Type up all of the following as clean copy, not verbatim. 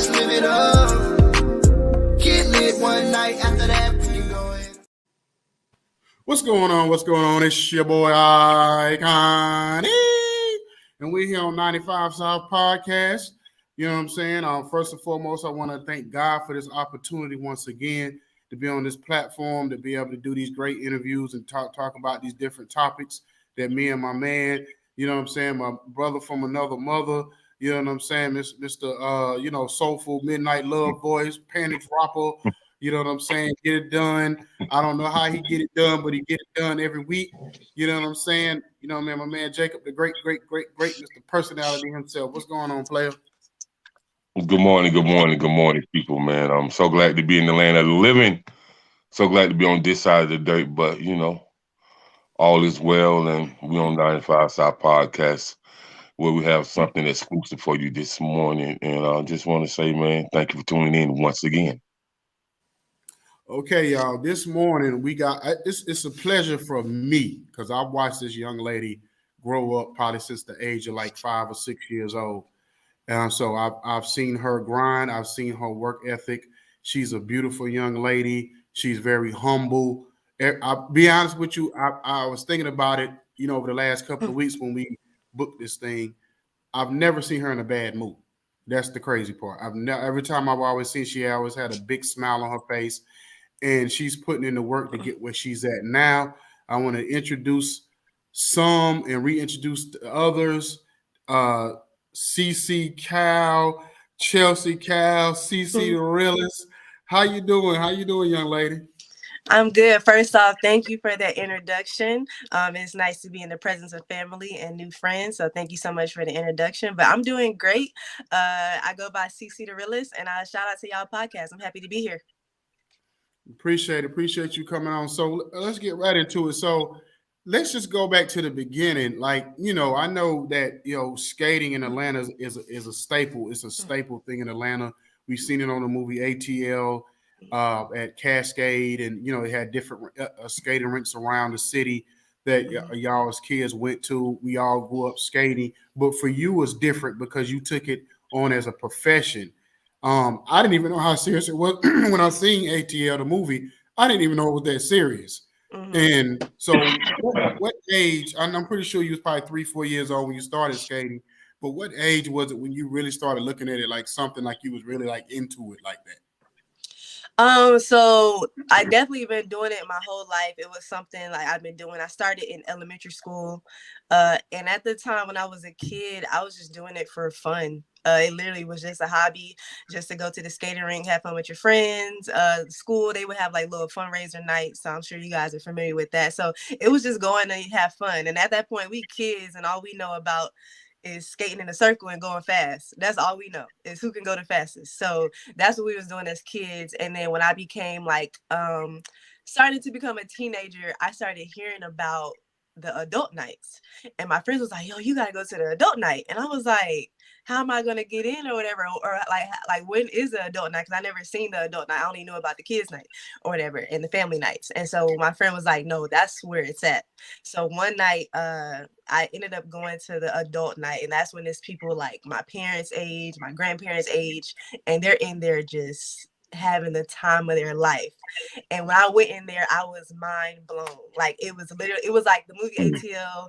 just live it up. Get lit one night, after that we can go in. What's going on? What's going on? It's your boy Icon, and we're here on 95 South Podcast. You know what I'm saying? First and foremost, I want to thank God for this opportunity once again to be on this platform, to be able to do these great interviews and talk about these different topics that me and my man, you know what I'm saying, my brother from another mother, you know what I'm saying, Mr. Soulful Midnight Love Voice, Panic Rapper, you know what I'm saying, get it done. I don't know how he get it done, but he get it done every week. You know what I'm saying? You know, man, my man Jacob, the great Mr. Personality himself. What's going on, player? Good morning, people, man. I'm so glad to be in the land of the living. So glad to be on this side of the dirt, but all is well, and we on 95 South Podcast, where we have something exclusive for you this morning. And I just want to say, man, thank you for tuning in once again. Okay, y'all. This morning we got it's a pleasure for me because I've watched this young lady grow up probably since the age of like 5 or 6 years old. So I've seen her grind. I've seen her work ethic. She's a beautiful young lady. She's very humble. I'll be honest with you. I was thinking about it, over the last couple of weeks when we booked this thing. I've never seen her in a bad mood. That's the crazy part. Every time I've always seen she always had a big smile on her face, and she's putting in the work to get where she's at now. I want to introduce some and reintroduce the others. CC Cal, Chelsea Cal, CC the realist. How you doing? How you doing, young lady? I'm good. First off, thank you for that introduction. It's nice to be in the presence of family and new friends. So thank you so much for the introduction. But I'm doing great. I go by CC the realist, and I shout out to y'all podcast. I'm happy to be here. Appreciate you coming on. So let's get right into it. So let's just go back to the beginning. Like, I know that, skating in Atlanta is a staple. It's a staple thing in Atlanta. We've seen it on the movie ATL at Cascade, and, it had different skating rinks around the city that y'all as kids went to. We all grew up skating. But for you, it was different because you took it on as a profession. I didn't even know how serious it was when I seen ATL, the movie. I didn't even know it was that serious. Mm-hmm. And so what age, I'm pretty sure you was probably 3-4 years old when you started skating, but what age was it when you really started looking at it like something like you was really like into it like that? So I definitely been doing it my whole life. It was something like I've been doing. I started in elementary school. And at the time when I was a kid, I was just doing it for fun. It literally was just a hobby, just to go to the skating rink, have fun with your friends. School, they would have like little fundraiser nights. So I'm sure you guys are familiar with that. So it was just going to have fun. And at that point, we kids, and all we know about is skating in a circle and going fast. That's all we know, is who can go the fastest. So that's what we was doing as kids. And then when I became started to become a teenager, I started hearing about the adult nights. And my friends was like, yo, you got to go to the adult night. And I was like, how am I going to get in or whatever? Or like when is the adult night? Because I never seen the adult night. I only knew about the kids night or whatever and the family nights. And so my friend was like, no, that's where it's at. So one night I ended up going to the adult night. And that's when it's people like my parents' age, my grandparents' age, and they're in there just having the time of their life. And when I went in there, I was mind blown. Like it was like the movie ATL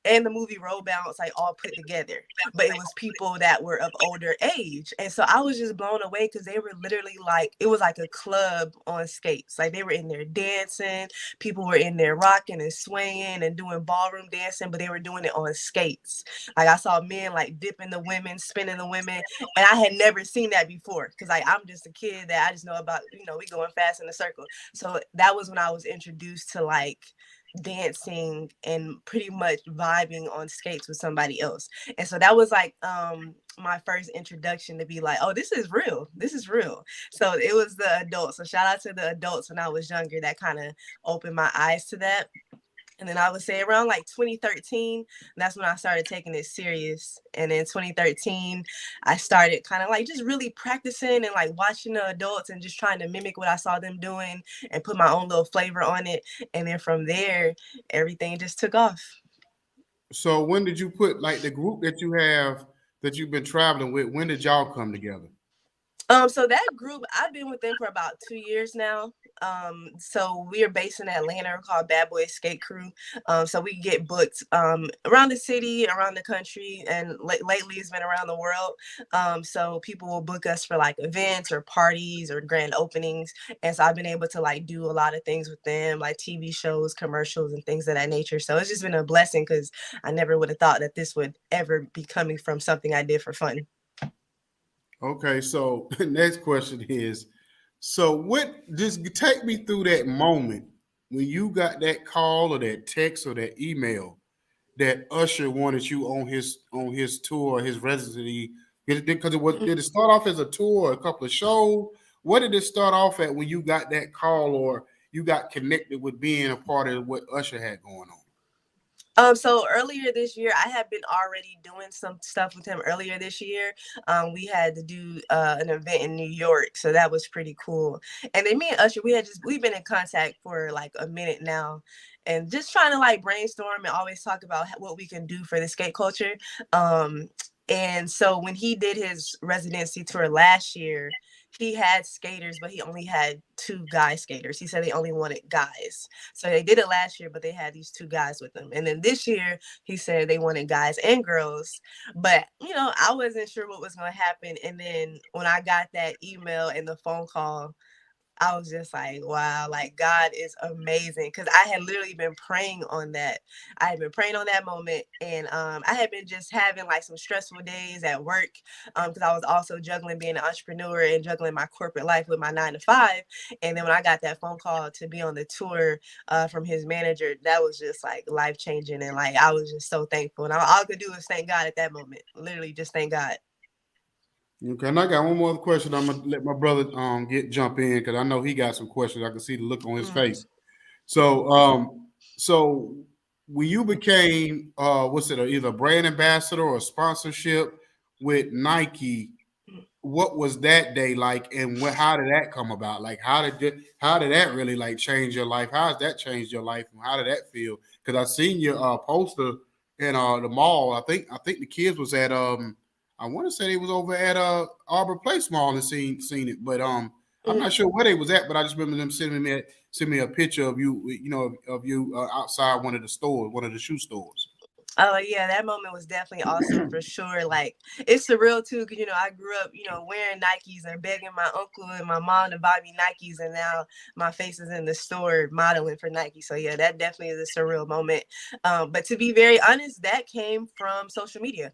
and the movie Roll Bounce, like all put together, but it was people that were of older age. And so I was just blown away because they were literally like, it was like a club on skates. Like they were in there dancing, people were in there rocking and swaying and doing ballroom dancing, but they were doing it on skates. Like I saw men like dipping the women, spinning the women. And I had never seen that before. Cause like, I'm just a kid that I just know about, we going fast in a circle. So that was when I was introduced to like dancing and pretty much vibing on skates with somebody else. And so that was like my first introduction to be like, oh, this is real. So it was the adults. So shout out to the adults when I was younger that kind of opened my eyes to that. And then I would say around like 2013, that's when I started taking it serious. And in 2013, I started kind of like just really practicing and like watching the adults and just trying to mimic what I saw them doing and put my own little flavor on it. And then from there, everything just took off. So when did you put like the group that you have that you've been traveling with, when did y'all come together? So that group, I've been with them for about 2 years now. So we are based in Atlanta. We're called Bad Boy Skate Crew. So we get booked around the city, around the country, and lately it's been around the world. So people will book us for like events or parties or grand openings, and so I've been able to like do a lot of things with them, like TV shows, commercials, and things of that nature. So it's just been a blessing because I never would have thought that this would ever be coming from something I did for fun. Okay, so next question is, so what? Just take me through that moment when you got that call or that text or that email that Usher wanted you on his tour, his residency. Because did it start off as a tour, or a couple of shows? What did it start off at when you got that call or you got connected with being a part of what Usher had going on? So earlier this year, I had been already doing some stuff with him earlier this year. We had to do an event in New York, so that was pretty cool. And then me and Usher, we've been in contact for like a minute now, and just trying to like brainstorm and always talk about what we can do for the skate culture. And so when he did his residency tour last year, he had skaters, but he only had 2 guy skaters. He said they only wanted guys. So they did it last year, but they had these 2 guys with them. And then this year, he said they wanted guys and girls. But, I wasn't sure what was going to happen. And then when I got that email and the phone call, I was just like, wow, like God is amazing. Cause I had literally been praying on that. I had been praying on that moment. And I had been just having like some stressful days at work. Cause I was also juggling being an entrepreneur and juggling my corporate life with my 9 to 5. And then when I got that phone call to be on the tour from his manager, that was just like life changing. And like, I was just so thankful. And all I could do was thank God at that moment. Literally just thank God. Okay, and I got one more question. I'm gonna let my brother jump in because I know he got some questions. I can see the look on his face. So when you became what's it, either a brand ambassador or sponsorship with Nike, what was that day like, and how did that come about? Like, how did that really like change your life? How has that changed your life, and how did that feel? Because I seen your poster in the mall. I think the kids was at I want to say it was over at Arbor Place Mall and seen it, but I'm not sure where they was at. But I just remember them sending me a picture of you, of you outside one of the stores, one of the shoe stores. Oh yeah, that moment was definitely awesome for sure. Like it's surreal too, because I grew up, wearing Nikes and begging my uncle and my mom to buy me Nikes, and now my face is in the store modeling for Nike. So yeah, that definitely is a surreal moment. But to be very honest, that came from social media.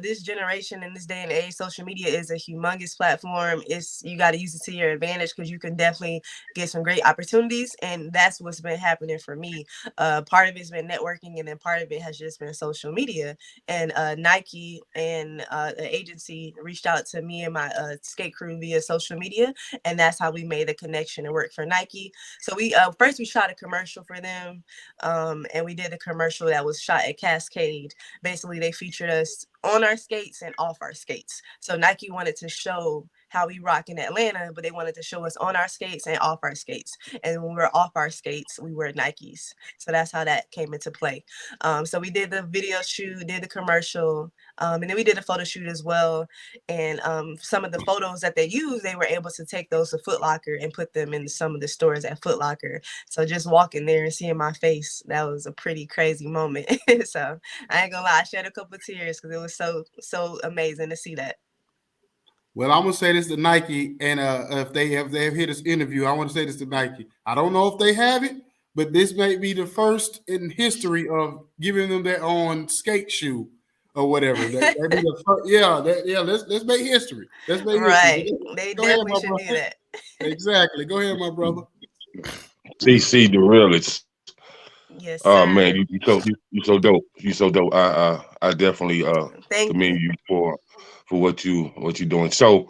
This generation in this day and age, social media is a humongous platform. You got to use it to your advantage because you can definitely get some great opportunities, and that's what's been happening for me. Part of it's been networking, and then part of it has just been social media. And Nike and the agency reached out to me and my skate crew via social media, and that's how we made the connection and work for Nike. So we first we shot a commercial for them, and we did a commercial that was shot at Cascade. Basically, they featured us on our skates and off our skates. So Nike wanted to show how we rock in Atlanta, but they wanted to show us on our skates and off our skates. And when we were off our skates, we wear Nikes. So that's how that came into play. So we did the video shoot, did the commercial, and then we did a photo shoot as well. And some of the photos that they used, they were able to take those to Foot Locker and put them in some of the stores at Foot Locker. So just walking there and seeing my face, that was a pretty crazy moment. So I ain't gonna lie, I shed a couple of tears because it was so amazing to see that. Well, I'm gonna say this to Nike, and if they have hit this interview, I want to say this to Nike. I don't know if they have it, but this may be the first in history of giving them their own skate shoe or whatever. That be the first, yeah. Let's make history. Let's make right. history. They Go ahead, definitely my should brother. do that. Exactly. Go ahead, my brother. CC the realest. Yes, Oh sir. man, you so dope. You so dope. I definitely Thank commend you. you for what you're doing. So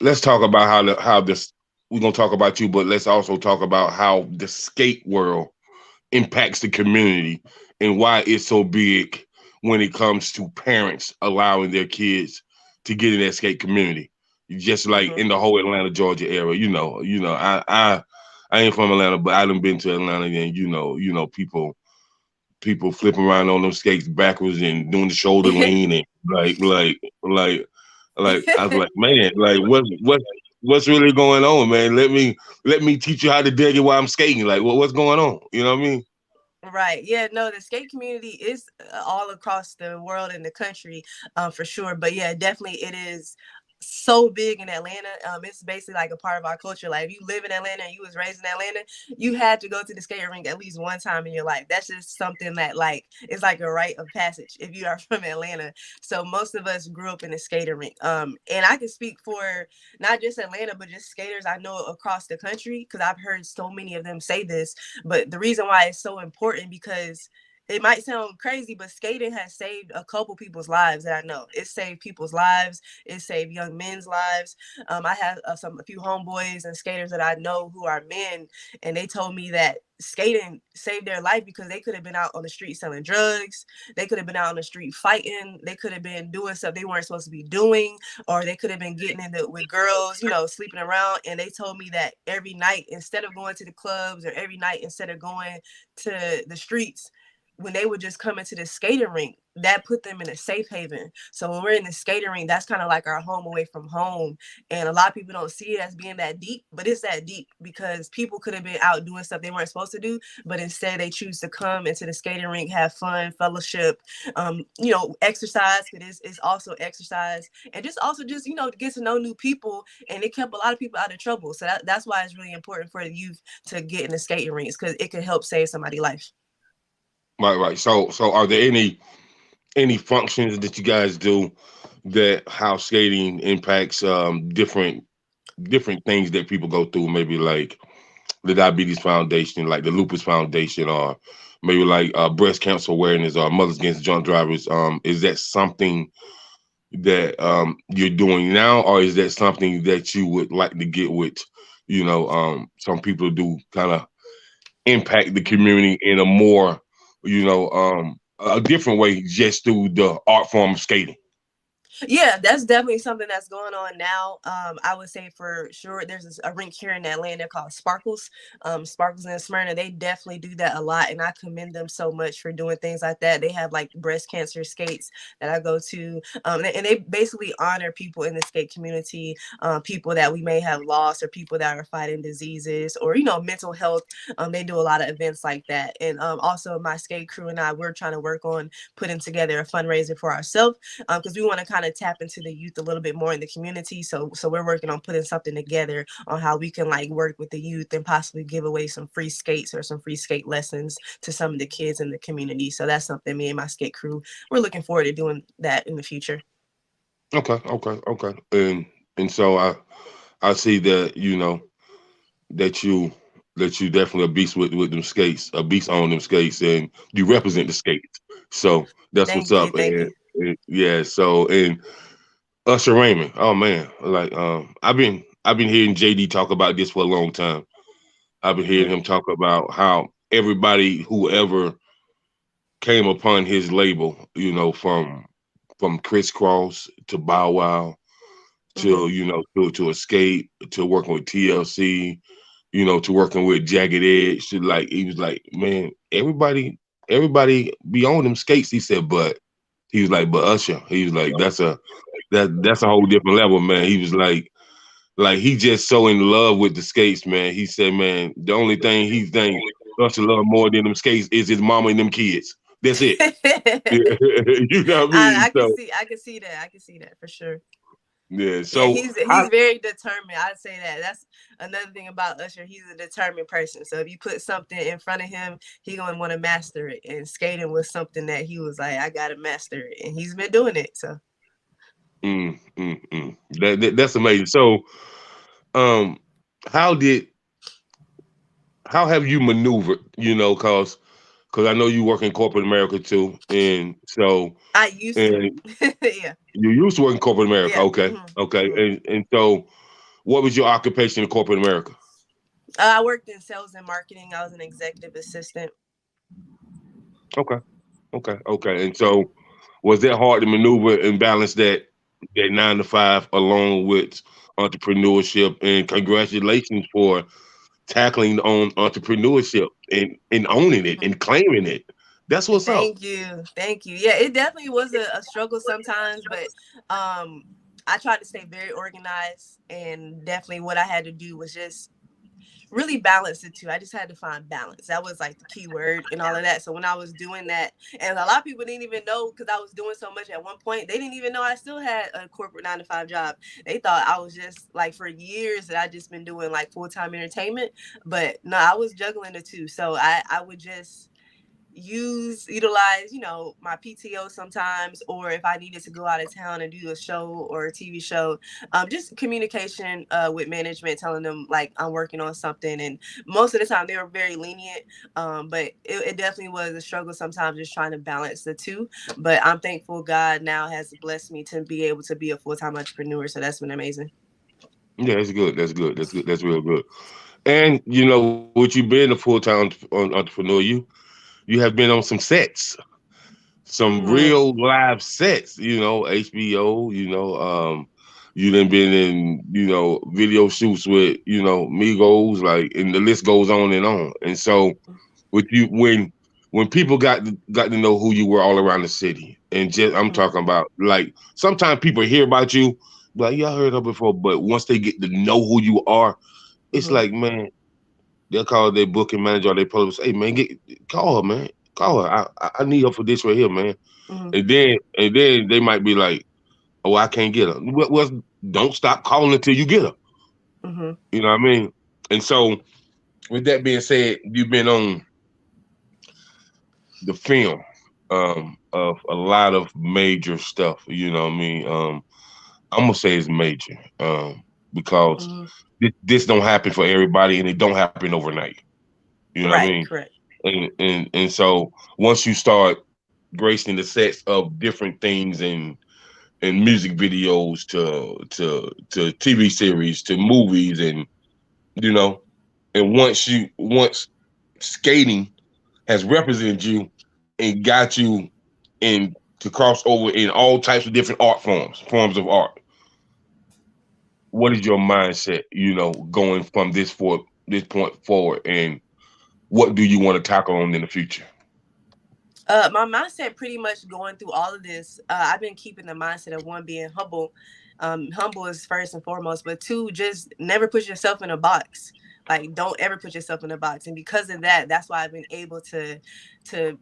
let's talk about how this we're gonna talk about you, but let's also talk about how the skate world impacts the community and why it's so big when it comes to parents allowing their kids to get in that skate community. Just like in the whole Atlanta, Georgia area, I ain't from Atlanta, but I done been to Atlanta, and people flipping around on them skates backwards and doing the shoulder lean and like Like I was like, man, like what's really going on, man? Let me teach you how to dig it while I'm skating. Like, what's going on? You know what I mean? Right. Yeah. No, the skate community is all across the world and the country, for sure. But yeah, definitely it is so big in Atlanta. It's basically like a part of our culture. Like if you live in Atlanta and you was raised in Atlanta, you had to go to the skate rink at least one time in your life. That's just something that like it's like a rite of passage if you are from Atlanta. So most of us grew up in the skater rink. And I can speak for not just Atlanta, but just skaters I know across the country because I've heard so many of them say this. But the reason why it's so important because it might sound crazy, but skating has saved a couple people's lives that I know. It saved people's lives. It saved young men's lives. I have a few homeboys and skaters that I know who are men, and they told me that skating saved their life because they could have been out on the street selling drugs. They could have been out on the street fighting. They could have been doing stuff they weren't supposed to be doing, or they could have been getting into with girls, sleeping around. And they told me that every night, instead of going to the clubs or every night, instead of going to the streets, when they would just come into the skating rink, that put them in a safe haven. So when we're in the skating rink, that's kind of like our home away from home. And a lot of people don't see it as being that deep, but it's that deep because people could have been out doing stuff they weren't supposed to do, but instead they choose to come into the skating rink, have fun, fellowship, exercise, because it's also exercise, and just get to know new people. And it kept a lot of people out of trouble. So that's why it's really important for the youth to get in the skating rinks, because it can help save somebody's life. Right. So are there any functions that you guys do that how skating impacts different things that people go through? Maybe like the Diabetes Foundation, like the Lupus Foundation, or maybe like breast cancer awareness or Mothers Against Drunk Drivers. Is that something that you're doing now, or is that something that you would like to get with? Some people do kind of impact the community in a more, a different way just through the art form of skating. Yeah, that's definitely something that's going on now. I would say for sure there's a rink here in Atlanta called Sparkles. Sparkles in Smyrna, they definitely do that a lot, and I commend them so much for doing things like that. They have like breast cancer skates that I go to, and they basically honor people in the skate community, people that we may have lost, or people that are fighting diseases, or mental health. They do a lot of events like that, and also my skate crew and we're trying to work on putting together a fundraiser for ourselves, because we want to kind of tap into the youth a little bit more in the community. So we're working on putting something together on how we can like work with the youth and possibly give away some free skates or some free skate lessons to some of the kids in the community. So that's something me and my skate crew, we're looking forward to doing that in the future. Okay. And so I see that that you that you definitely a beast with them skates, a beast on them skates, and you represent the skates. So that's what's Thank you. up. Thank you. And yeah, so and Usher Raymond, oh man, like I've been hearing JD talk about this for a long time. I've been hearing Mm-hmm. him talk about how everybody whoever came upon his label, from Crisscross to Bow Wow Mm-hmm. to to Escape to working with TLC, to working with Jagged Edge. To like he was like, man, everybody be on them skates. He said, but he was like, but Usher, he was like, that's a whole different level, man. He was like he just so in love with the skates, man. He said, man, the only thing he think Usher love more than them skates is his mama and them kids. That's it. You know what I mean? I can So see. I can see that. I can see that for sure. yeah. Yeah, So he's very determined. I'd say that. That's another thing about Usher. He's a determined person. So if you put something in front of him, he gonna want to master it. And skating was something that he was like, I gotta master it, and he's been doing it. So that's amazing. So um, how did how have you maneuvered? Because I know you work in corporate America too, and so I used to. and Yeah. you used to work in corporate America. Yeah. Okay, Mm-hmm. okay, Mm-hmm. and so what was your occupation in corporate America? I worked in sales and marketing. I was an executive assistant. Okay, okay. And so was that hard to maneuver and balance that 9 to 5 along with entrepreneurship? And congratulations for tackling on entrepreneurship and owning it and claiming it. That's what's up. Thank you. Thank you. Yeah, it definitely was a struggle sometimes, but um I tried to stay very organized, and definitely what I had to do was just really balance it too. I just had to find balance. That was like the key word and all of that. So when I was doing that, and a lot of people didn't even know because I was doing so much at one point, they didn't even know I still had a corporate 9 to 5 job. They thought I was just like for years that I just been doing like full-time entertainment. But no, I was juggling the two. So I would just utilize, my PTO sometimes, or if I needed to go out of town and do a show or a TV show, just communication with management, telling them like I'm working on something. And most of the time they were very lenient, but it definitely was a struggle sometimes just trying to balance the two. But I'm thankful God now has blessed me to be able to be a full-time entrepreneur. So that's been amazing. Yeah, that's good. That's good. That's good. That's real good. And with you being a full-time entrepreneur, you have been on some sets, some Mm-hmm. real live sets. HBO. You done been in video shoots with Migos, like, and the list goes on and on. And so with you, when people got to know who you were all around the city, and just I'm Mm-hmm. talking about, like, sometimes people hear about you, like, yeah, I heard her before, but once they get to know who you are, it's Mm-hmm. like, man, they'll call their booking manager or their publisher, hey man, call her, man. Call her. I need her for this right here, man. Mm-hmm. And then they might be like, oh, I can't get her. Well, don't stop calling until you get her. Mm-hmm. You know what I mean? And so, with that being said, you've been on the film of a lot of major stuff. You know what I mean? I'm gonna say it's major because Mm-hmm. this don't happen for everybody, and it don't happen overnight. You know what I Right, mean? correct. And so once you start gracing the sets of different things and music videos to TV series to movies, and you know and once skating has represented you and got you in to cross over in all types of different forms of art, what is your mindset, going from this point forward, and what do you want to tackle on in the future? My mindset pretty much going through all of this. I've been keeping the mindset of one being humble. Humble is first and foremost, but two, just never put yourself in a box. Like, don't ever put yourself in a box. And because of that, that's why I've been able to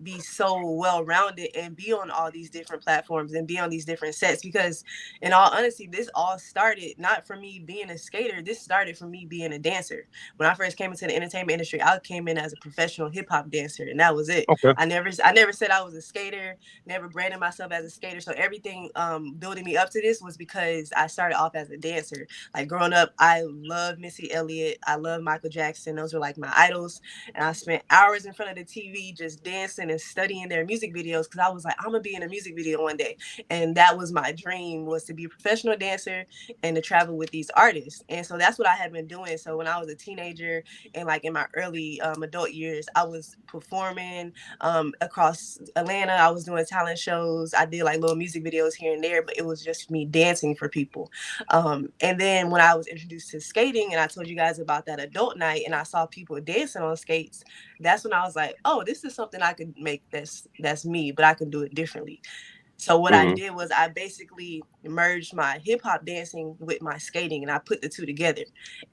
be so well rounded and be on all these different platforms and be on these different sets. Because in all honesty, this all started not for me being a skater. This started for me being a dancer. When I first came into the entertainment industry, I came in as a professional hip hop dancer, and that was it. Okay. I never said I was a skater, never branded myself as a skater. So everything building me up to this was because I started off as a dancer. Like growing up, I love Missy Elliott. I love Michael Jackson. Those were like my idols. And I spent hours in front of the TV just dancing and studying their music videos because I was like, I'm gonna be in a music video one day. And that was my dream, was to be a professional dancer and to travel with these artists. And so that's what I had been doing. So when I was a teenager and like in my early adult years, I was performing across Atlanta. I was doing talent shows. I did like little music videos here and there, but it was just me dancing for people. And then when I was introduced to skating, and I told you guys about that adult night, and I saw people dancing on skates, that's when I was like, oh, this is something I could make that's me, but I can do it differently. So what I Hmm. did was I basically merged my hip hop dancing with my skating, and I put the two together.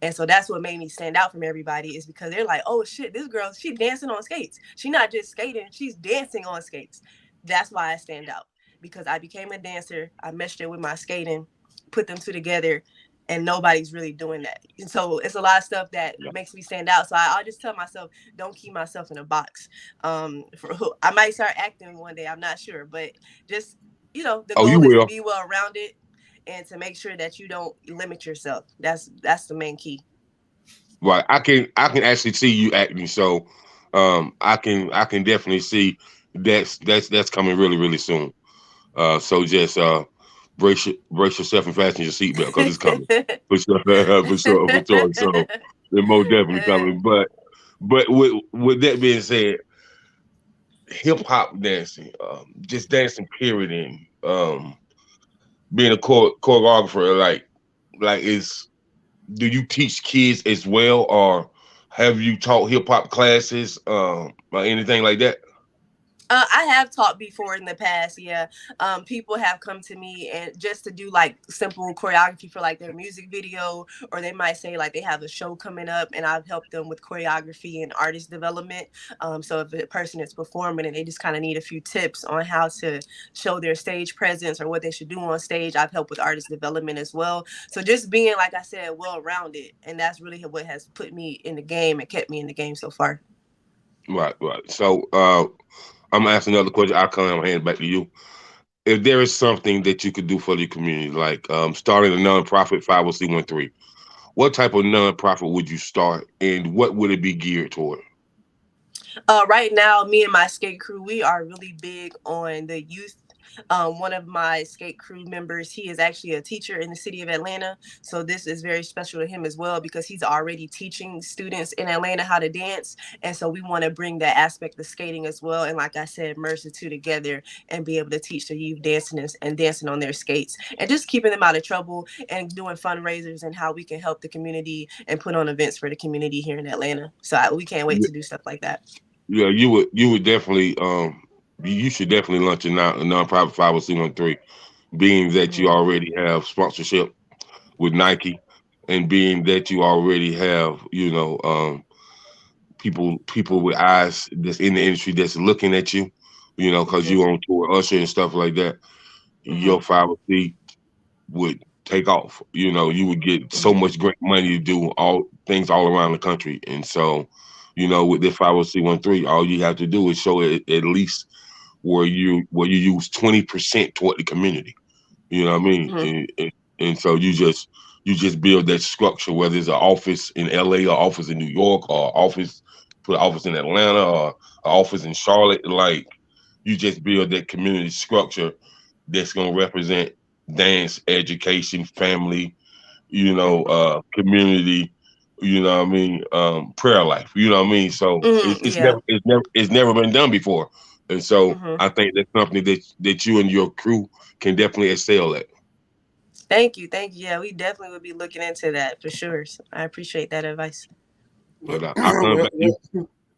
And so that's what made me stand out from everybody, is because they're like, oh shit, this girl, she dancing on skates. She's not just skating, she's dancing on skates. That's why I stand out, because I became a dancer. I meshed it with my skating, put them two together, and nobody's really doing that. And so it's a lot of stuff that Yeah. makes me stand out. So I'll just tell myself, don't keep myself in a box. I might start acting one day, I'm not sure, but just, the Oh, you goal is to will. be well rounded and to make sure that you don't limit yourself. That's the main key. Right. I can actually see you acting. So I can definitely see that's coming really, really soon. So just brace yourself and fasten your seatbelt because it's coming. For sure. For sure, for sure. So it's most definitely coming. But with that being said, hip hop dancing, just dancing period, and being a choreographer, like is do you teach kids as well, or have you taught hip hop classes, or anything like that? I have taught before in the past, yeah. People have come to me and just to do like simple choreography for like their music video, or they might say like they have a show coming up, and I've helped them with choreography and artist development. So if a person is performing and they just kind of need a few tips on how to show their stage presence or what they should do on stage, I've helped with artist development as well. So just being, like I said, well rounded, and that's really what has put me in the game and kept me in the game so far. Right, right. So I'm gonna ask another question. I'll come and hand it back to you. If there is something that you could do for the community, like starting a nonprofit 501c13, what type of nonprofit would you start, and what would it be geared toward? Right now, me and my skate crew, we are really big on the youth. One of my skate crew members, he is actually a teacher in the city of Atlanta. So this is very special to him as well because he's already teaching students in Atlanta how to dance. And so we want to bring that aspect of skating as well. And like I said, merge the two together and be able to teach the youth dancing and dancing on their skates and just keeping them out of trouble and doing fundraisers and how we can help the community and put on events for the community here in Atlanta. So we can't wait Yeah, to do stuff like that. yeah, you would definitely you should definitely launch a nonprofit 501c13, being that you Mhm. already have sponsorship with Nike, and being that you already have, people with eyes that's in the industry that's looking at you, because Mhm. you on tour Usher and stuff like that. Your Mhm. 501c would take off. You would get so Mhm. much great money to do all things all around the country. And so, with this 501c13, all you have to do is show it at least where you use 20% toward the community. You know what I mean? Mhm. And so you just build that structure, whether it's an office in LA or office in New York or put an office in Atlanta or an office in Charlotte. Like, you just build that community structure that's gonna represent dance, education, family, Mhm. community, what I mean, prayer life, what I mean. So Mhm. it's Yeah. never been done before, and so Mhm. I think that's something that you and your crew can definitely excel at. Thank you. Thank you. Yeah, we definitely would be looking into that for sure. So I appreciate that advice. Well, But I'll come back to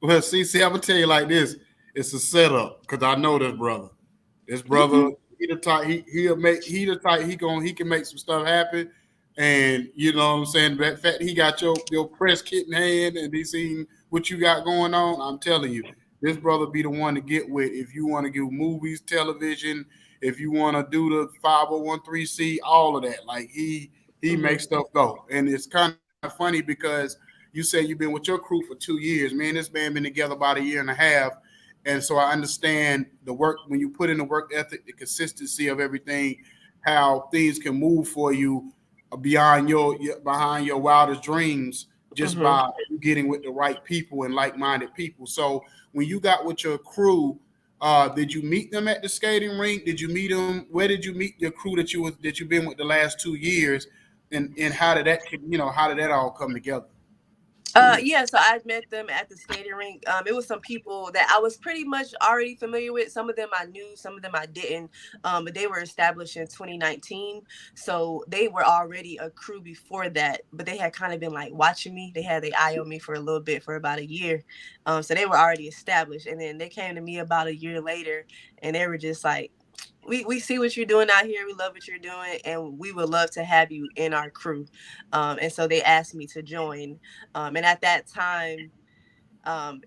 you. see, I'm gonna tell you like this: it's a setup because I know this brother. This brother, he the type he the type he can make some stuff happen, and you know what I'm saying. That fact he got your press kit in hand and he seen what you got going on. I'm telling you, this brother be the one to get with if you want to do movies, television, if you want to do the 501c, all of that. Like he Hmm. makes stuff go, and it's kind of funny because you say you've been with your crew for 2 years. Me and this man been together about a year and a half. And so I understand the work when you put in the work ethic, the consistency of everything, how things can move for you beyond behind your wildest dreams just Hmm. by you getting with the right people and like-minded people. So when you got with your crew, did you meet them at the skating rink? Did you meet them? Where did you meet your crew that you've been with the last 2 years? And how did how did that all come together? Yeah, so I met them at the skating rink. It was some people that I was pretty much already familiar with. Some of them I knew, some of them I didn't. But they were established in 2019, so they were already a crew before that. But they had kind of been like watching me. They had their eye on me for a little bit, for about a year. So they were already established, and then they came to me about a year later, and they were just like, we see what you're doing out here. We love what you're doing, and we would love to have you in our crew. And so they asked me to join. And at that time,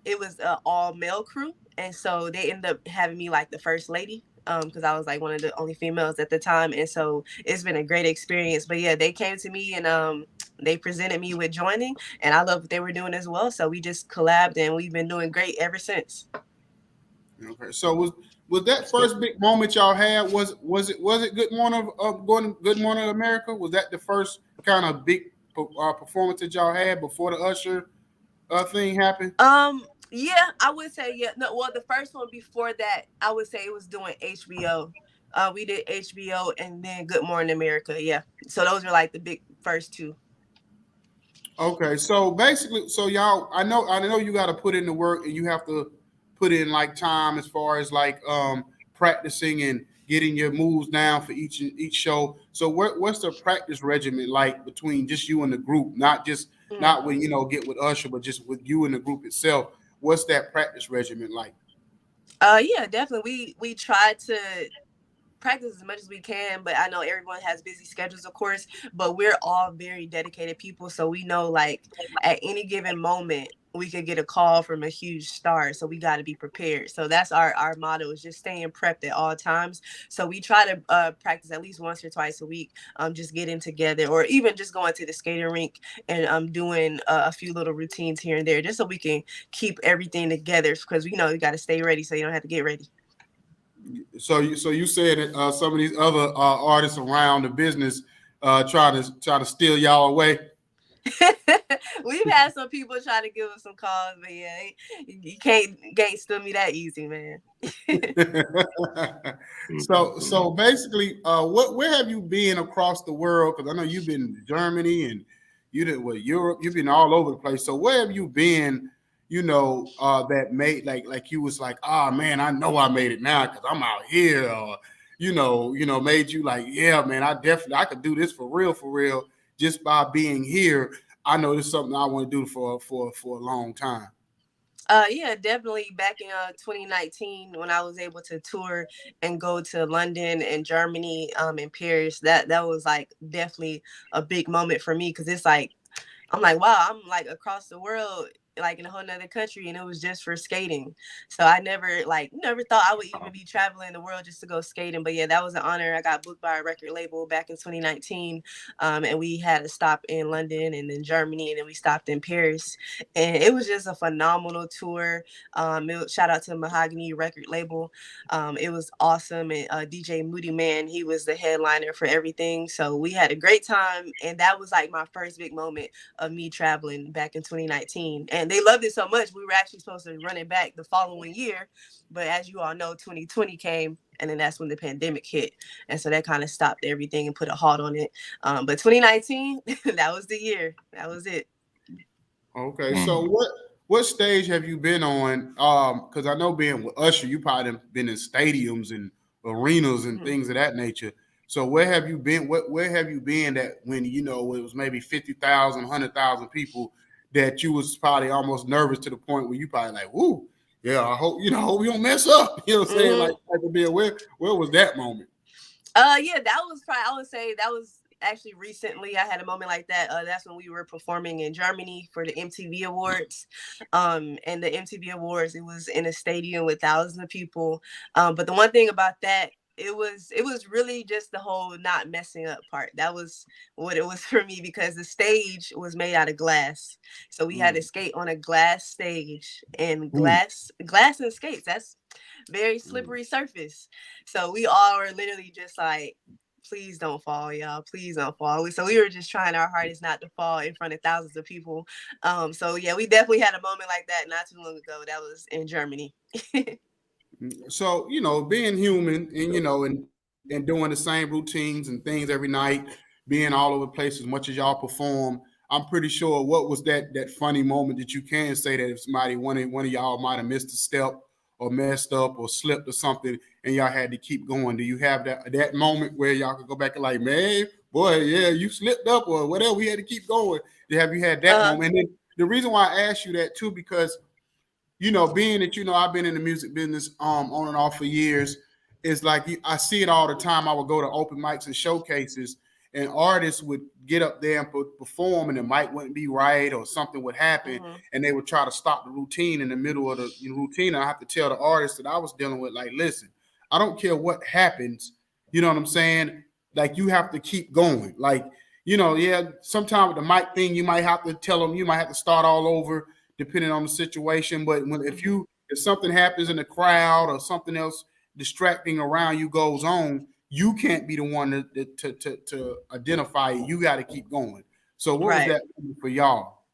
it was an all male crew, and so they ended up having me like the first lady. Because I was like one of the only females at the time, and so it's been a great experience. But yeah, they came to me and they presented me with joining, and I love what they were doing as well. So we just collabed, and we've been doing great ever since. Okay, so was that So, first big moment y'all had? Was it Good Morning going Good Morning America? Was that the first kind of big performance that y'all had before the Usher thing happened? Yeah, I would say yeah. No, well, the first one before that, I would say it was doing HBO. We did HBO and then Good Morning America. Yeah, so those are like the big first two. Okay, so basically, so y'all, I know you got to put in the work and you have to put in like time as far as like practicing and getting your moves down for each show. So what's the practice regimen like between just you and the group, Mm. not when get with Usher, but just with you and the group itself? What's that practice regimen like? Yeah, definitely. We try to practice as much as we can, but I know everyone has busy schedules, of course, but we're all very dedicated people, so we know like at any given moment we could get a call from a huge star, so we got to be prepared. So that's our motto, is just staying prepped at all times. So we try to practice at least once or twice a week, just getting together, or even just going to the skating rink and doing a few little routines here and there, just so we can keep everything together, because we know you got to stay ready so you don't have to get ready. So you said that some of these other artists around the business try to steal y'all away. We've had some people try to give us some calls, but yeah, you can't gangster me that easy, man. So basically, where have you been across the world? Because I know you've been in Germany and you did Europe. You've been all over the place. So where have you been? That made like you was like, ah man, I know I made it now because I'm out here, or made you like, yeah, man, I could do this for real, just by being here. I know this is something I want to do for a long time. Yeah, definitely back in 2019 when I was able to tour and go to London and Germany, and Paris. That was like definitely a big moment for me, because it's like I'm like, wow, I'm like across the world, like in a whole nother country, and it was just for skating. So I never thought I would even be traveling the world just to go skating. But yeah, that was an honor. I got booked by a record label back in 2019, and we had a stop in London and then Germany, and then we stopped in Paris, and it was just a phenomenal tour. Shout out to Mahogany record label. It was awesome, and DJ Moody Man, he was the headliner for everything. So we had a great time, and that was like my first big moment of me traveling back in 2019. And they loved it so much, we were actually supposed to run it back the following year. But as you all know, 2020 came, and then that's when the pandemic hit. And so that kind of stopped everything and put a halt on it. But 2019, that was the year. That was it. Okay, so what stage have you been on? Because I know being with Usher, you probably been in stadiums and arenas and things of that nature. So where have you been? Where have you been that when it was maybe 50,000, 100,000 people, that you was probably almost nervous to the point where you probably like, whoo, yeah, I hope we don't mess up. You know what I'm saying? Like to be aware. Where was that moment? Yeah, that was probably, I would say that was actually recently. I had a moment like that. That's when we were performing in Germany for the MTV Awards. And the MTV Awards, it was in a stadium with thousands of people. But the one thing about that, it was really just the whole not messing up part. That was what it was for me, because the stage was made out of glass. So we had to skate on a glass stage, and glass and skates. That's very slippery surface. So we all were literally just like, please don't fall, y'all. Please don't fall. So we were just trying our hardest not to fall in front of thousands of people. So yeah, we definitely had a moment like that not too long ago. That was in Germany. So being human, and and doing the same routines and things every night, being all over the place as much as y'all perform, I'm pretty sure what was that funny moment that you can say that if somebody one of y'all might have missed a step or messed up or slipped or something, and y'all had to keep going. Do you have that moment where y'all could go back and like, man, boy, yeah, you slipped up or whatever, we had to keep going? Have you had that moment? And then the reason why I asked you that too, because being that I've been in the music business on and off for years, it's like I see it all the time. I would go to open mics and showcases, and artists would get up there and perform, and the mic wouldn't be right, or something would happen, and they would try to stop the routine in the middle of the routine. And I have to tell the artist that I was dealing with, like, listen, I don't care what happens. You know what I'm saying? Like, you have to keep going. Like, yeah, sometimes with the mic thing, you might have to tell them, you might have to start all over depending on the situation. But if something happens in the crowd or something else distracting around you goes on, you can't be the one to identify it. You got to keep going. So what was that for y'all?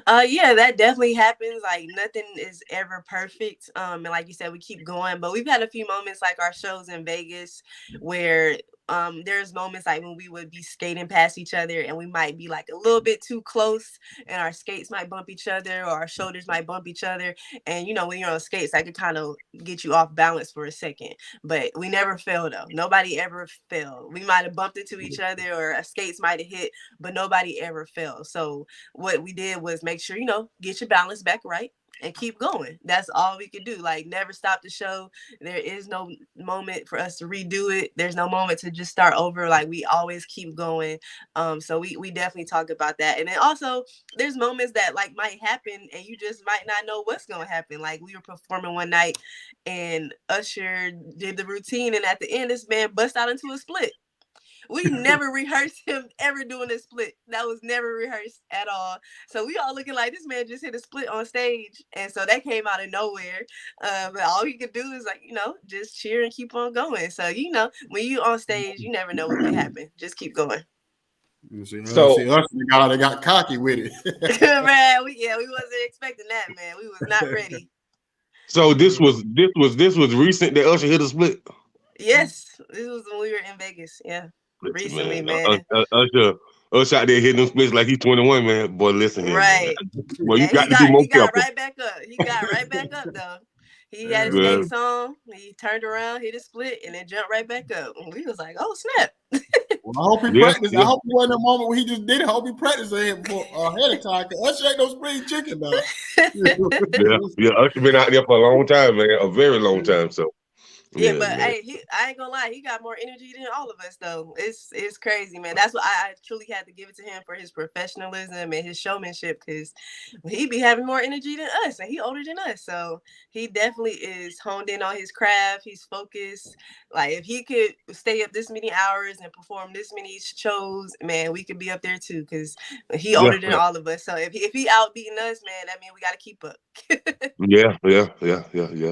Yeah, that definitely happens. Like, nothing is ever perfect. And like you said, we keep going, but we've had a few moments like our shows in Vegas where there's moments like when we would be skating past each other and we might be like a little bit too close, and our skates might bump each other, or our shoulders might bump each other. And when you're on skates, that could kind of get you off balance for a second. But we never fell though. Nobody ever fell. We might have bumped into each other, or our skates might have hit, but nobody ever fell. So what we did was make sure, get your balance back right. and keep going. That's all we could do. Like, never stop the show. There is no moment for us to redo it. There's no moment to just start over. Like, we always keep going. So we definitely talk about that. And then also there's moments that like might happen and you just might not know what's gonna happen. Like, we were performing one night and Usher did the routine, and at the end this man bust out into a split. We never rehearsed him ever doing a split. That was never rehearsed at all. So we all looking like this man just hit a split on stage. And so that came out of nowhere. But all he could do is like, just cheer and keep on going. So, when you on stage, you never know what may happen. Just keep going. You So see us, they got cocky with it. Man, we wasn't expecting that, man. We was not ready. so this was recent that Usher hit a split. Yes, this was when we were in Vegas. Yeah, Listen, recently, man. man. Usher out there hitting them splits like he's 21, man. Boy, listen here, man. Right. Well, you And got to be more he got careful. right back up. He got right back up though. He had his Yeah. skates on. He turned around, hit a split, and then jumped right back up. And we was like, "Oh snap!" Well, I hope he Yeah, practiced. yeah. I hope it wasn't a moment where he just did it. I hope he practiced ahead of time. Cause Usher ain't no spring chicken now. Yeah. Usher been out there for a long time, man. A very long time. So Yeah, yeah, but man. hey, I ain't gonna lie, he got more energy than all of us though. It's crazy, man. That's what I truly had to give it to him for his professionalism and his showmanship, because he be having more energy than us, and he older than us. So he definitely is honed in on his craft. He's focused. Like, if he could stay up this many hours and perform this many shows, man, we could be up there too, because he older than Yeah. all of us. So if he out beating us, man, that means we gotta keep up. Yeah.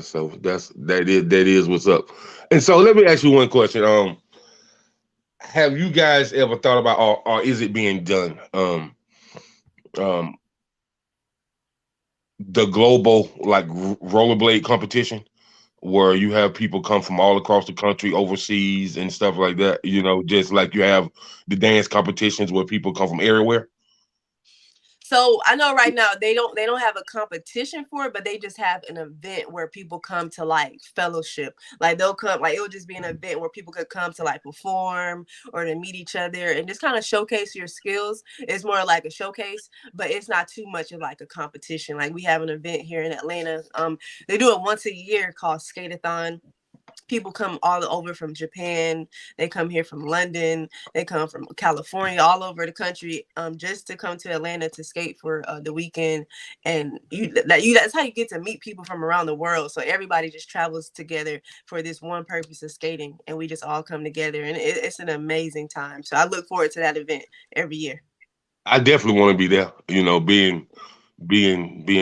So that is what's up. And so let me ask you one question. Have you guys ever thought about, or is it being done? Um, the global like rollerblade competition, where you have people come from all across the country, overseas, and stuff like that. Just like you have the dance competitions where people come from everywhere. So I know right now they don't have a competition for it, but they just have an event where people come to like fellowship. Like, they'll come, like, it would just be an event where people could come to like perform or to meet each other and just kind of showcase your skills. It's more like a showcase, but it's not too much of like a competition. Like, we have an event here in Atlanta. They do it once a year called Skateathon. People come all over from Japan. They come here from London. They come from California, all over the country, just to come to Atlanta to skate for the weekend. And that's how you get to meet people from around the world. So everybody just travels together for this one purpose of skating, and we just all come together, and it's an amazing time. So I look forward to that event every year. I definitely want to be there. Being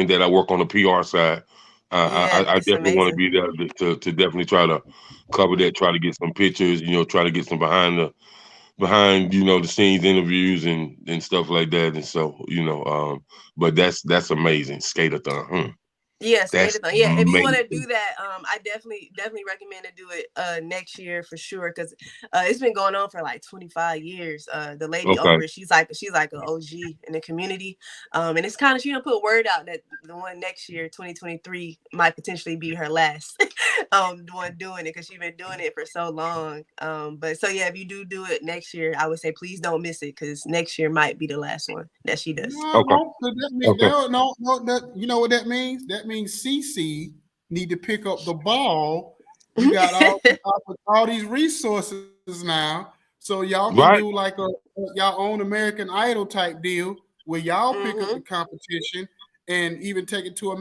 that I work on the PR side, Yeah, I it's definitely want to amazing. be there to definitely try to cover that, try to get some pictures, try to get some behind the scenes interviews and stuff like that. And so but that's amazing. Skateathon. Yeah, That's Skateathon. Yeah, if you want to amazing. do that, I definitely recommend to do it next year for sure, because it's been going on for like 25 years. The lady Okay. over, she's like an OG in the community, and it's kind of, she done put word out that the one next year, 2023, might potentially be her last the one doing it, because she's been doing it for so long. But so yeah, if you do it next year, I would say please don't miss it, because next year might be the last one that she does. No, Okay. no, 'cause that means Okay. no. That, you know what that means? That means CC need to pick up the ball. You got all these resources now, so y'all can do Right. like y'all own American Idol type deal where y'all pick up the Hmm. competition and even take it to a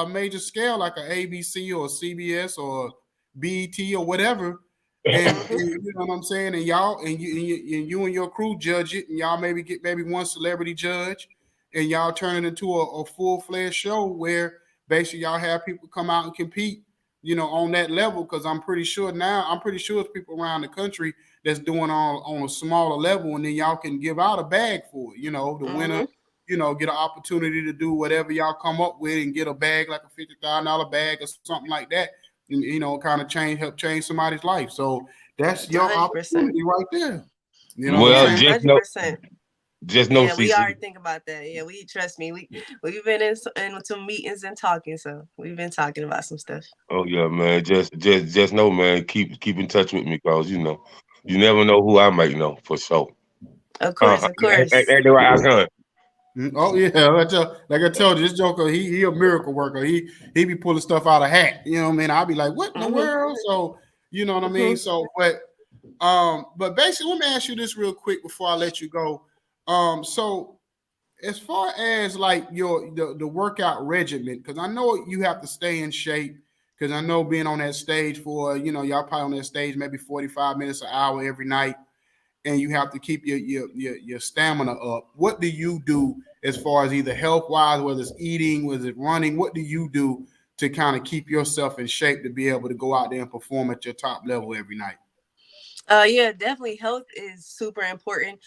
major scale like a ABC or CBS or BET or whatever. And Hmm. you know what I'm saying, and y'all and you and your crew judge it, and y'all maybe get maybe one celebrity judge, and y'all turn it into a full-fledged show where basically y'all have people come out and compete, on that level. Because I'm pretty sure it's people around the country that's doing on a smaller level, and then y'all can give out a bag for it. The winner, Hmm. get an opportunity to do whatever y'all come up with and get a bag like a $50,000 bag or something like that, and kind of help change somebody's life. So that's your 100%. opportunity right there. You know what I'm Well, Yeah, saying? just hundred know, percent. Yeah, we CC. already think about that. Yeah, we trust me. We've been in some meetings and talking, so we've been talking about some stuff. Oh yeah, man. Just know, man. Keep in touch with me, cause you never know who I might know for sure. Of course, of Ain't course. that right, Icon? Oh yeah, like I told you, this Joker, he a miracle worker. He be pulling stuff out of hat. You know what I mean? I'll be like, what in the Mm-hmm. world? So you know what I mean? Mm-hmm. So but basically, let me ask you this real quick before I let you go. So as far as like the workout regimen, because I know you have to stay in shape. Because I know being on that stage for y'all probably on that stage maybe 45 minutes an hour every night, and you have to keep your stamina up. What do you do as far as either health wise, whether it's eating, whether it's running? What do you do to kind of keep yourself in shape to be able to go out there and perform at your top level every night? Yeah, definitely health is super important.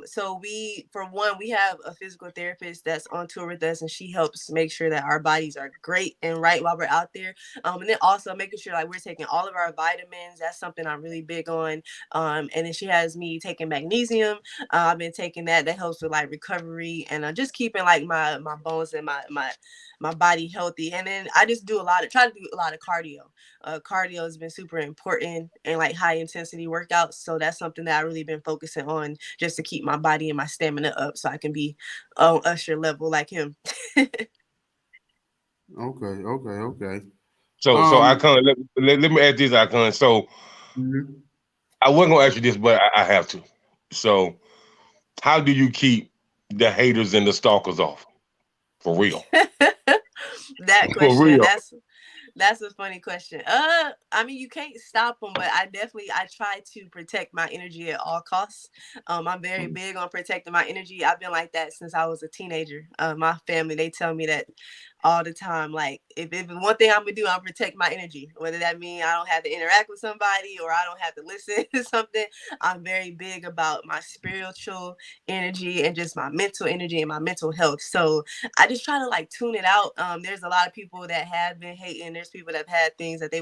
So we, for one, we have a physical therapist that's on tour with us, and she helps make sure that our bodies are great and right while we're out there. And then also making sure like we're taking all of our vitamins. That's something I'm really big on. And then she has me taking magnesium. I've been taking that. That helps with like recovery and just keeping like my bones and my body healthy. And then I just try to do a lot of cardio. Cardio has been super important and like high intensity workouts. So that's something that I really been focusing on just to keep my body and my stamina up so I can be on Usher level like him. Okay. So I Um, can't let me add this, I can't. So mhm. I wasn't gonna ask you this, but I have to. So how do you keep the haters and the stalkers off? For real. That For question, real. that's a funny question. I mean, you can't stop them, but I try to protect my energy at all costs. I'm very big on protecting my energy. I've been like that since I was a teenager. My family, they tell me that all the time. Like, if one thing I'm gonna do, I'm protect my energy. Whether that means I don't have to interact with somebody or I don't have to listen to something. I'm very big about my spiritual energy and just my mental energy and my mental health. So I just try to like tune it out. There's a lot of people that have been hating. There's people that have had things that they,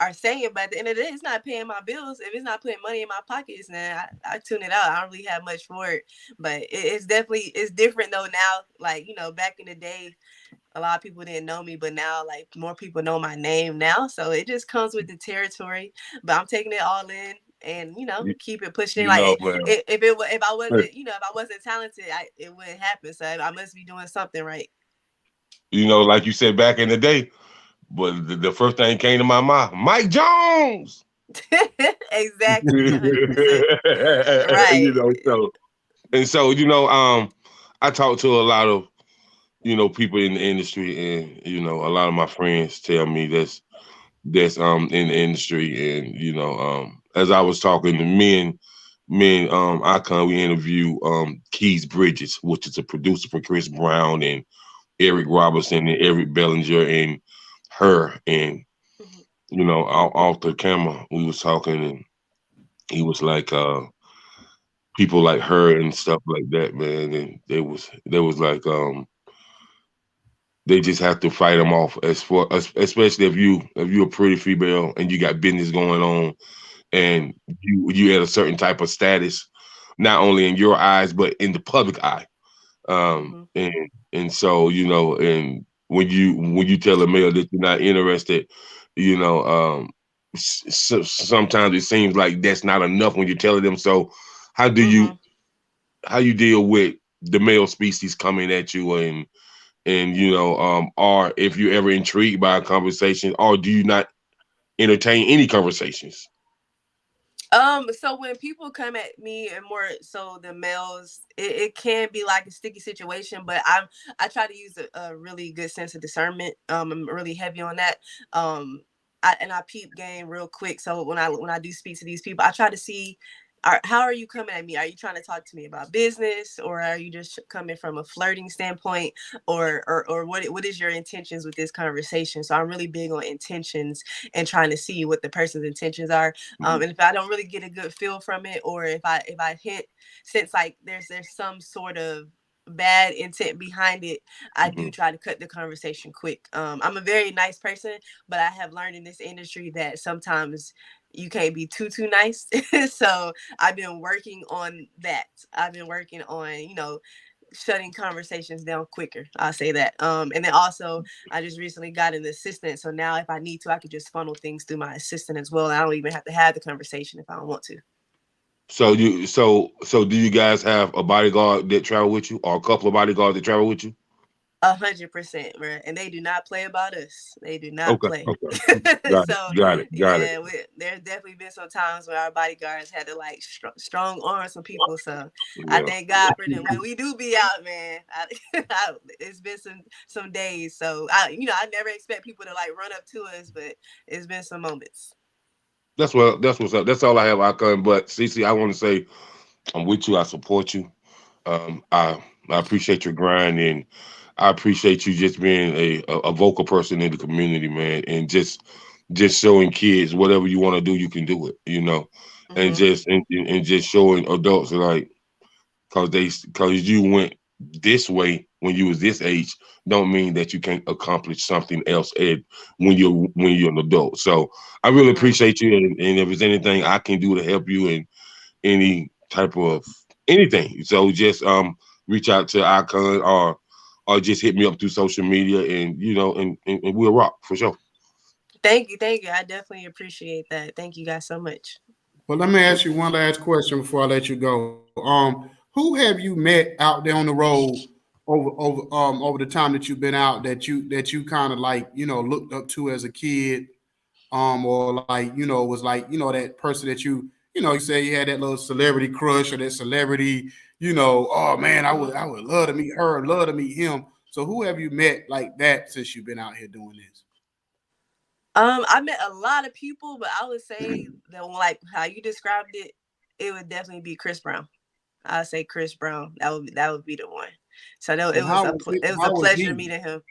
are saying, but at the end of the day, it's not paying my bills. If it's not putting money in my pockets, then I tune it out. I don't really have much for it, but it's different though now. Like back in the day, a lot of people didn't know me, but now like more people know my name now. So it just comes with the territory. But I'm taking it all in and You, keep it pushing. you know, Like man. if I wasn't if I wasn't talented, it wouldn't happen. So I must be doing something right. Like you said back in the day, but the first thing came to my mind, Mike Jones. Exactly, 100%. Right. So and so, I talk to a lot of, people in the industry, and a lot of my friends tell me that's in the industry, and as I was talking to Icon, we interview Keys Bridges, which is a producer for Chris Brown and Eric Robertson and Eric Bellinger and her, and Mhm. off the camera we was talking, and he was like people like her and stuff like that, man, and they was like they just have to fight them off, especially if you a pretty female and you got business going on, and you at a certain type of status, not only in your eyes but in the public eye. Mhm. And so, and when you tell a male that you're not interested, you know, sometimes it seems like that's not enough when you're telling them. So how do you Mhm. how you deal with the male species coming at you, and or if you're ever intrigued by a conversation, or do you not entertain any conversations? So when people come at me and more so the males, it can be like a sticky situation, but I try to use a really good sense of discernment. I'm really heavy on that. I peep game real quick. So when I do speak to these people, I try to see how are you coming at me? Are you trying to talk to me about business, or are you just coming from a flirting standpoint, or what is your intentions with this conversation? So I'm really big on intentions and trying to see what the person's intentions are. And if I don't really get a good feel from it, or if I hit since like there's some sort of bad intent behind it, I do Mhm. try to cut the conversation quick. I'm a very nice person, but I have learned in this industry that sometimes you can't be too nice. So I've been working on that. I've been working on shutting conversations down quicker. I'll say that. And then also I just recently got an assistant. So now if I need to, I could just funnel things through my assistant as well. I don't even have to have the conversation if I don't want to. So do you guys have a bodyguard that travel with you, or a couple of bodyguards that travel with you? 100%, bro. And they do not play about us. They do not Okay, play. okay, got it, So got it, got it. yeah, there's definitely been some times where our bodyguards had to like strong arm some people. So I Yeah, thank God for them. When we do be out, man, it's been some days. So I never expect people to like run up to us, but it's been some moments. that's what's up. That's all I have. I come, but Cece, I want to say I'm with you. I support you. Um, I I appreciate your grind, and I appreciate you just being a vocal person in the community, man, and just showing kids whatever you want to do, you can do it, and Hmm. just just showing adults like because you went this way when you was this age don't mean that you can't accomplish something else when you're an adult. So I really Hmm. appreciate you, and if there's anything I can do to help you in any type of anything, so just reach out to Icon or just hit me up through social media, and and we'll rock for sure. Thank you, thank you. I definitely appreciate that. Thank you guys so much. Well, let me ask you one last question before I let you go. Who have you met out there on the road over the time that you've been out that you kind of like looked up to as a kid, or like was like that person that you say you had that little celebrity crush or that celebrity, oh man, I would love to meet her, love to meet him. So who have you met like that since you've been out here doing this? I met a lot of people, but I would say that like how you described it, it would definitely be Chris Brown. I'd say Chris Brown. That would be the one. So that, And how was it? it was a How was pleasure he? meeting him.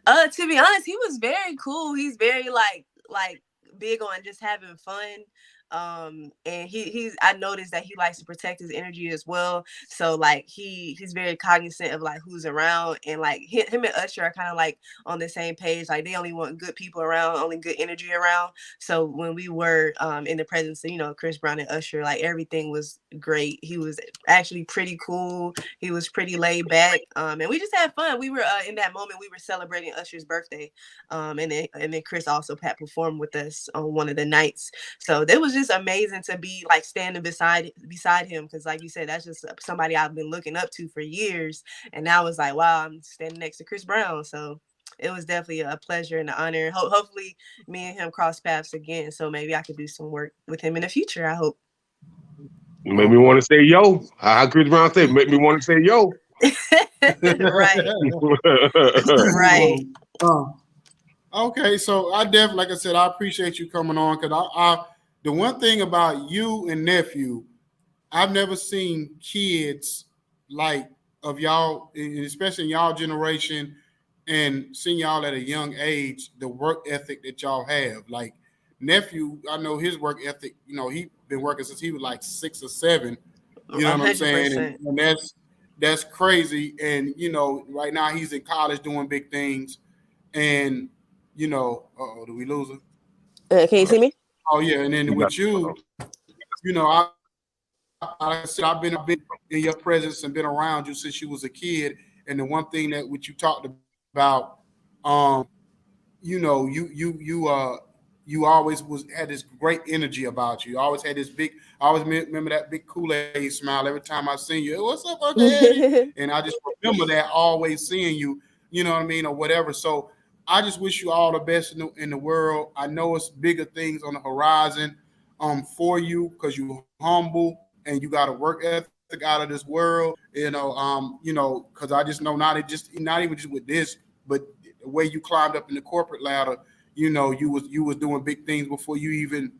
To be honest, he was very cool. He's very like big on just having fun. And he's I noticed that he likes to protect his energy as well. So like he's very cognizant of like who's around, and like him and Usher are kind of like on the same page. Like they only want good people around, only good energy around. So when we were in the presence of Chris Brown and Usher, like everything was great. He was actually pretty cool. He was pretty laid back, and we just had fun. We were in that moment we were celebrating Usher's birthday, and then Chris also performed with us on one of the nights. So it was just amazing to be like standing beside him, because like you said, that's just somebody I've been looking up to for years, and now it's like wow, I'm standing next to Chris Brown. So it was definitely a pleasure and an honor. Hopefully, me and him cross paths again, so maybe I could do some work with him in the future. I hope. You made me Okay. want to say yo. How Chris Brown said, make me want to say yo. Right, right. Uh, okay, so I definitely, like I said, I appreciate you coming on because the one thing about you and nephew, I've never seen kids like of y'all, especially in y'all generation, and seeing y'all at a young age, the work ethic that y'all have. Like nephew, I know his work ethic. He been working since he was like 6 or 7. You know A what I'm hundred saying? And, percent. and that's crazy. And right now he's in college doing big things. And do we lose her? Can you see me? Oh yeah. And then You got with you, like I said, I've been in your presence and been around you since you was a kid. And the one thing that which you talked about, um, you always had this great energy about you. You always had this big. I always remember that big Kool-Aid smile every time I seen you. Hey, what's up, Uncle Eddie? And I just remember that always seeing you. You know what I mean, or whatever. So I just wish you all the best in the world. I know it's bigger things on the horizon for you because you humble and you got a work ethic out of this world. Because I just know not even just with this, but the way you climbed up in the corporate ladder, you was doing big things before you even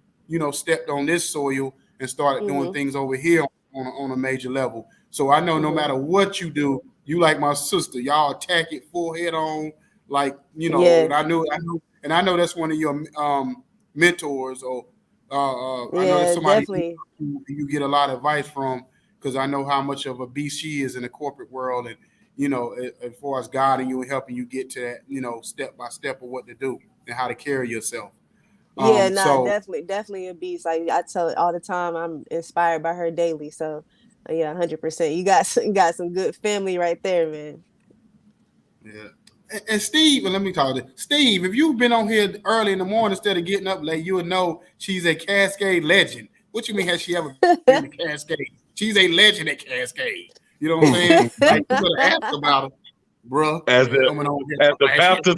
stepped on this soil and started doing Mhm. things over here on a major level. So I know no Mhm. matter what you do, you like my sister. Y'all attack it full head on, like Yeah. and I know that's one of your mentors, or I know that's Yeah. somebody Definitely. you get a lot of advice from because I know how much of a beast she is in the corporate world, and as far as guiding you and helping you get to that, step by step of what to do and how to carry yourself. Yeah. Nah. So Definitely a beast. Like I tell it all the time. I'm inspired by her daily. So yeah, 100%. You got some good family right there, man. yeah. And Steve, and let me talk to Steve. If you've been on here early in the morning instead of getting up late, you would know she's a Cascade legend. What you mean? Has she ever been to Cascade? She's a legend at Cascade. You know what I'm saying? Like you better ask about her, bruh. As Coming on here as talking about, has she ever been to the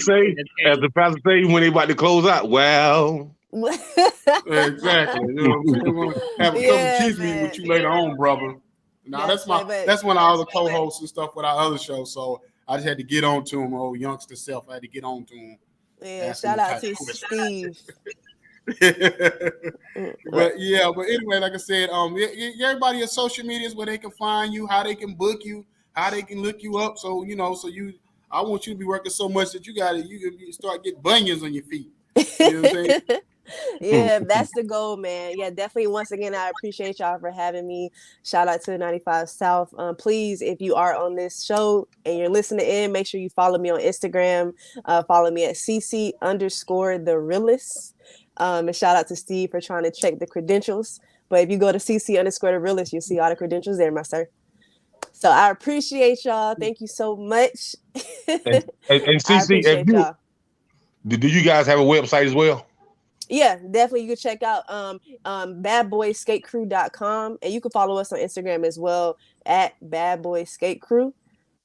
Cascade? pastor say when they about to close out. Well, Exactly. You know what I'm saying? We're gonna have a couple of Yeah, cheese meeting with man. you later on, brother. Now Yes, man, but that's one of our other co-hosts and stuff with our other show. So I just had to get on to him, old youngster self. I had to get on to him. yeah, Ask him shout the out type to of questions. Steve. But yeah, but anyway, like I said, everybody on social medias where they can find you, how they can book you, how they can look you up. So I want you to be working so much that you can start getting bunions on your feet. You know what I'm saying? Yeah, that's the goal, man. Yeah, definitely. Once again, I appreciate y'all for having me. Shout out to 95 South. Please, if you are on this show and you're listening in, make sure you follow me on Instagram. Follow me at CC_the realist. And shout out to Steve for trying to check the credentials. But if you go to CC_the realist, you'll see all the credentials there, my sir. So I appreciate y'all. Thank you so much. and I CC, appreciate y'all. do you guys have a website as well? Yeah, definitely. You can check out badboyskatecrew.com, and you can follow us on Instagram as well at badboyskatecrew.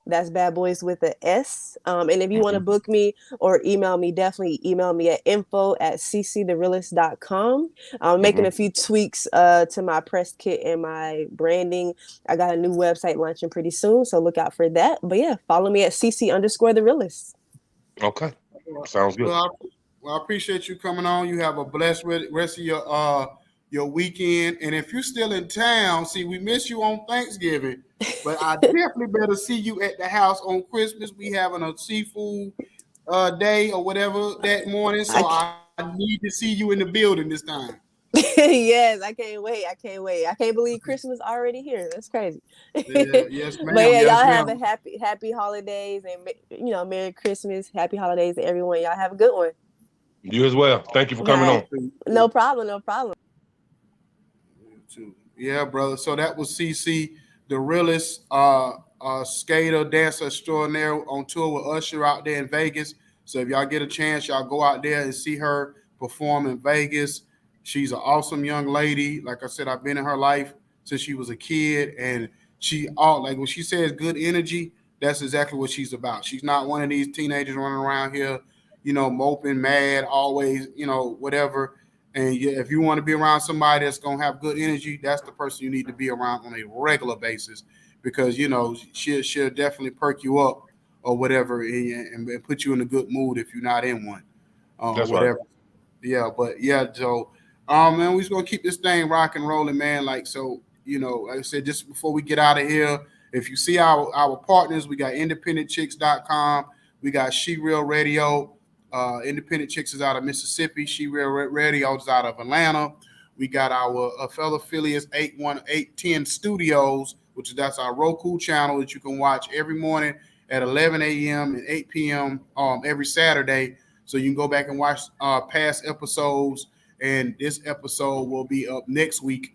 That's bad boys with a S. And if you want to book me or email me, definitely email me at info@cctherealist.com. I'm making a few tweaks to my press kit and my branding. I got a new website launching pretty soon, so look out for that. But yeah, follow me at CC_the realist. Okay, sounds good. Well, I appreciate you coming on. You have a blessed rest of your weekend. And if you're still in town, see, we miss you on Thanksgiving, but I definitely better see you at the house on Christmas. We having a seafood day or whatever that morning, so I need to see you in the building this time. Yes, I can't wait. I can't wait. I can't believe Christmas already here. That's crazy. Yeah, yes, ma'am. But yeah, yes, y'all ma'am. have a happy holidays and Merry Christmas, happy holidays to everyone. Y'all have a good one. You as well. Thank you for All coming right. on. No problem. No problem. Yeah, brother. So that was CC, the realest skater, dancer extraordinaire on tour with Usher out there in Vegas. So if y'all get a chance, y'all go out there and see her perform in Vegas. She's an awesome young lady. Like I said, I've been in her life since she was a kid, and when she says good energy, that's exactly what she's about. She's not one of these teenagers running around here, moping, mad, always, whatever. And if you want to be around somebody that's gonna have good energy, that's the person you need to be around on a regular basis, because she'll definitely perk you up or whatever, and put you in a good mood if you're not in one, That's whatever. right. Yeah, but yeah, Joe. Man, we're just gonna keep this thing rock and rolling, man. Like so, like I said, just before we get out of here, if you see our partners, we got independentchicks.com, we got She Real Radio. Independent Chicks is out of Mississippi. She Real Radio is out of Atlanta. We got our fellow affiliates 81810 Studios, that's our Roku channel that you can watch every morning at 11 a.m. and 8 p.m. Every Saturday. So you can go back and watch past episodes, and this episode will be up next week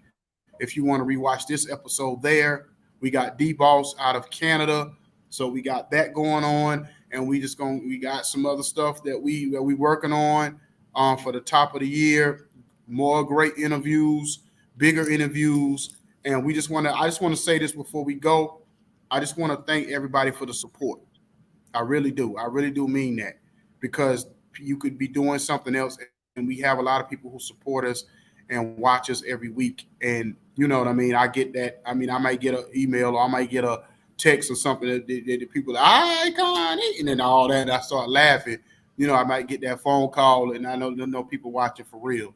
if you want to rewatch this episode there. We got D-Boss out of Canada, so we got that going on, and we got some other stuff that we working on for the top of the year. More great interviews, bigger interviews, and I just want to say this before we go. I just want to thank everybody for the support. I really do. I really do mean that, because you could be doing something else, and we have a lot of people who support us and watch us every week. And you know what I mean? I get that. I mean, I might get an email or I might get a text or something that people, I can't eat, and then all that. I start laughing. I might get that phone call, and I know people watching for real.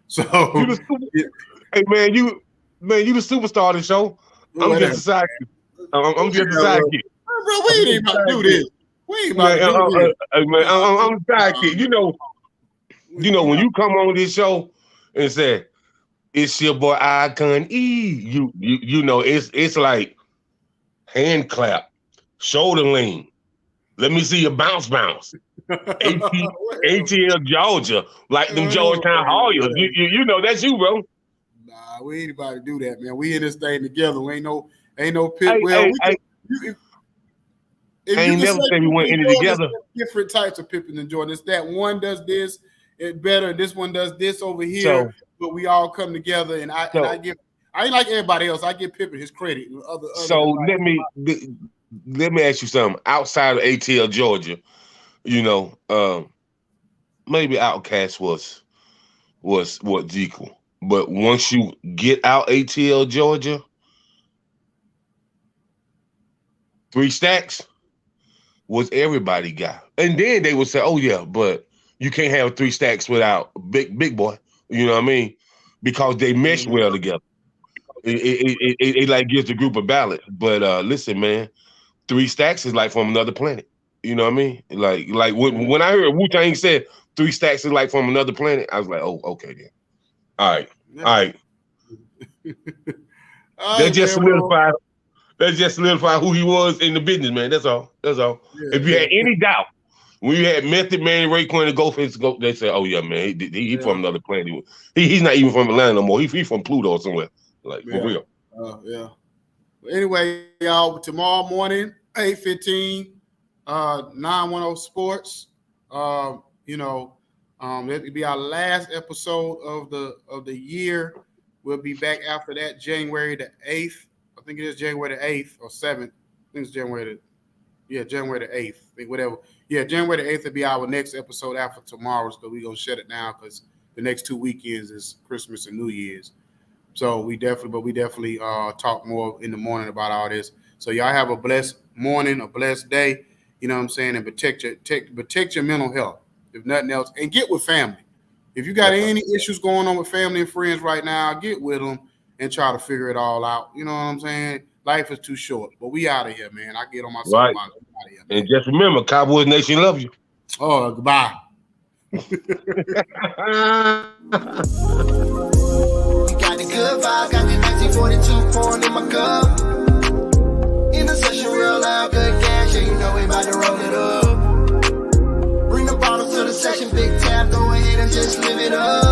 So, Hey man, you the superstar of the show. I'm just a sidekick. I'm just a sidekick. Bro, we ain't about to do this. We ain't about to do this. Man, I'm a sidekick. When you come on this show and say it's your boy Icon E, it's like hand clap, shoulder lean. Let me see you bounce. ATL Georgia, like them Georgetown Hoyas. That's you, bro. Nah, we ain't about to do that, man. We in this thing together. We ain't no pit. I ain't never say we went in it together. Different types of Pippen and Jordan. It's that one does this, it better. This one does this over here. but we all come together, and I ain't like everybody else. I give Pippen his credit. So let me ask you something. Outside of ATL Georgia, maybe Outkast was equal, but once you get out ATL Georgia, 3 Stacks was everybody got, and then they would say, "Oh yeah, but you can't have 3 Stacks without Big Boy." You know what I mean? Because they mesh well together. It like gives the group a balance. But listen, man, 3 Stacks is like from another planet. You know what I mean? Like when I heard Wu-Tang said 3 Stacks is like from another planet, I was like, oh, okay then. All right. That just solidified who he was in the business, man. That's all. Yeah, if you had any doubt, when you had Method Man, Raekwon, and Ghostface, they said, "Oh yeah, man, he from another planet. He's not even from Atlanta no more. He from Pluto or somewhere." Like for real. Yeah. Well, anyway, y'all, tomorrow morning, 8:15, 910 Sports. That'll be our last episode of the year. We'll be back after that, January the 8th. I think it is January the 8th or 7th. I think it's January the 8th. I think whatever. Yeah, January the 8th will be our next episode after tomorrow's, because we're going to shut it down because the next 2 weekends is Christmas and New Year's. So we definitely talk more in the morning about all this. So y'all have a blessed morning, a blessed day, you know what I'm saying, and protect your mental health, if nothing else, and get with family. If you got any issues going on with family and friends right now, get with them and try to figure it all out. You know what I'm saying? Life is too short, but we out of here, man. I get on my soapbox. Out of here, man. And just remember, Cowboys Nation love you. Oh, goodbye. We got the good vibe, got the 1942 pouring in my cup. In the session real loud, good gas, yeah, you know we about to roll it up. Bring the bottle to the session, big tab, go ahead and just live it up.